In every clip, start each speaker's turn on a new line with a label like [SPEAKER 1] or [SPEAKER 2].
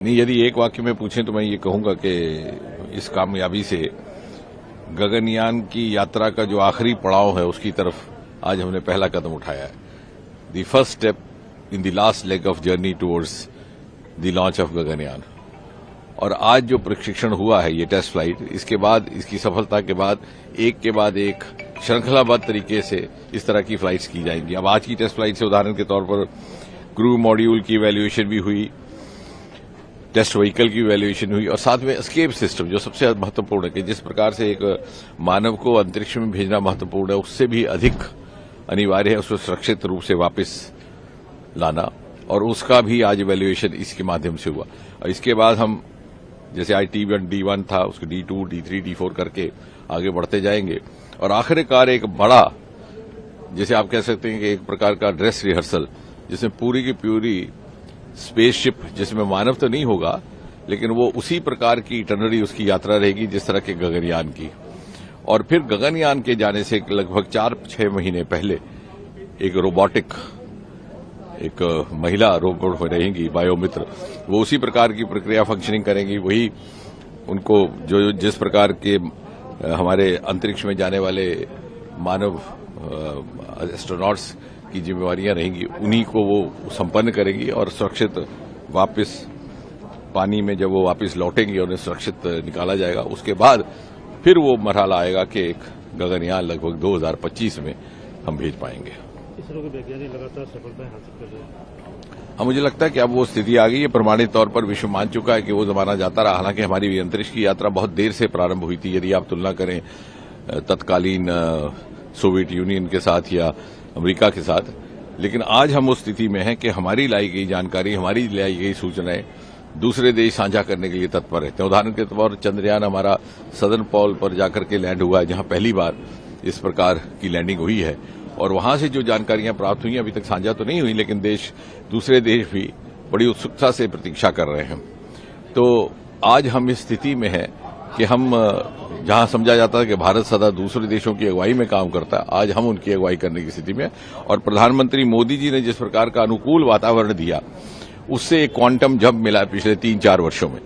[SPEAKER 1] नहीं, यदि एक वाक्य में पूछें तो मैं ये कहूंगा कि इस कामयाबी से गगनयान की यात्रा का जो आखिरी पड़ाव है उसकी तरफ आज हमने पहला कदम उठाया है। The first step in the last leg of journey towards the launch of Gaganyaan. और आज जो प्रशिक्षण हुआ है, ये टेस्ट फ्लाइट, इसके बाद, इसकी सफलता के बाद एक श्रृंखलाबद्ध तरीके से इस तरह की फ्लाइट्स की जाएंगी। अब आज की टेस्ट फ्लाइट से उदाहरण के तौर पर क्रू मॉड्यूल की इवैल्यूएशन भी हुई, टेस्ट व्हीकल की इवैल्यूएशन हुई और साथ में एस्केप सिस्टम, जो सबसे महत्वपूर्ण है कि जिस प्रकार से एक मानव को अंतरिक्ष में भेजना महत्वपूर्ण है, उससे भी अधिक अनिवार्य है उसको सुरक्षित रूप से वापस लाना, और उसका भी आज इवैल्यूएशन इसके माध्यम से हुआ। और इसके बाद हम जैसे आज T1 D1 था, उसको D2 D3 D4 करके आगे बढ़ते जाएंगे और आखिरकार एक बड़ा, जैसे आप कह सकते हैं कि एक प्रकार का ड्रेस रिहर्सल, जिसमें पूरी की पूरी स्पेसशिप, जिसमें मानव तो नहीं होगा लेकिन वो उसी प्रकार की इटरनरी उसकी यात्रा रहेगी जिस तरह के गगनयान की। और फिर गगनयान के जाने से लगभग 4-6 महीने पहले एक रोबोटिक, एक महिला रोबोट रहेंगी, बायोमित्र, वो उसी प्रकार की प्रक्रिया फंक्शनिंग करेंगी। वही उनको जो जिस प्रकार के हमारे अंतरिक्ष में जाने वाले मानव एस्ट्रोनॉट्स की जिम्मेवारियां रहेंगी, उन्हीं को वो संपन्न करेंगी और सुरक्षित वापस पानी में जब वो वापस लौटेंगे और उन्हें सुरक्षित निकाला जाएगा। उसके बाद फिर वो मरहला आएगा कि एक गगनयान लगभग 2025 में हम भेज पाएंगे।
[SPEAKER 2] इसरो के वैज्ञानिक लगातार सफलताएं हासिल कर रहे हैं।
[SPEAKER 1] हाँ, मुझे लगता है कि अब वो स्थिति आ गई है, प्रमाणित तौर पर विश्व मान चुका है कि वो जमाना जाता रहा। हालांकि हमारी अंतरिक्ष की यात्रा बहुत देर से प्रारंभ हुई थी, यदि आप तुलना करें तत्कालीन सोवियत यूनियन के साथ या अमेरिका के साथ। लेकिन आज हम उस स्थिति में हैं कि हमारी लाई गई जानकारी, हमारी लाई गई सूचनाएं दूसरे देश साझा करने के लिए तत्पर रहते हैं। उदाहरण के तौर पर चंद्रयान हमारा सदर्न पोल पर जाकर के लैंड हुआ है, जहां पहली बार इस प्रकार की लैंडिंग हुई है। और वहां से जो जानकारियां प्राप्त हुई, अभी तक साझा तो नहीं हुई, लेकिन दूसरे देश भी बड़ी उत्सुकता से प्रतीक्षा कर रहे हैं। तो आज हम इस स्थिति में हैं कि हम, जहां समझा जाता है कि भारत सदा दूसरे देशों की अगुवाई में काम करता है, आज हम उनकी अगुवाई करने की स्थिति में। और प्रधानमंत्री मोदी जी ने जिस प्रकार का अनुकूल वातावरण दिया, उससे एक क्वांटम जंप मिला पिछले 3-4 वर्षों में।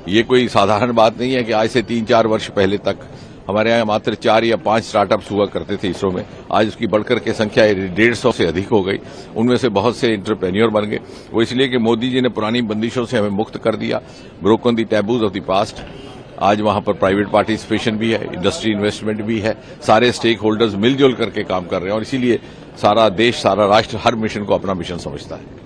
[SPEAKER 1] ये कोई साधारण बात नहीं है कि आज से 3-4 वर्ष पहले तक हमारे यहाँ मात्र 4 या 5 स्टार्टअप्स हुआ करते थे इसरो में। आज उसकी बढ़कर के संख्या 150 से अधिक हो गई। उनमें से बहुत से एंटरप्रेन्योर बन गए। वो इसलिए कि मोदी जी ने पुरानी बंदिशों से हमें मुक्त कर दिया, broken the taboos of the past. आज वहां पर प्राइवेट पार्टिसिपेशन भी है, इंडस्ट्री इन्वेस्टमेंट भी है, सारे स्टेक होल्डर्स मिलजुल करके काम कर रहे हैं और इसीलिए सारा देश, सारा राष्ट्र हर मिशन को अपना मिशन समझता है।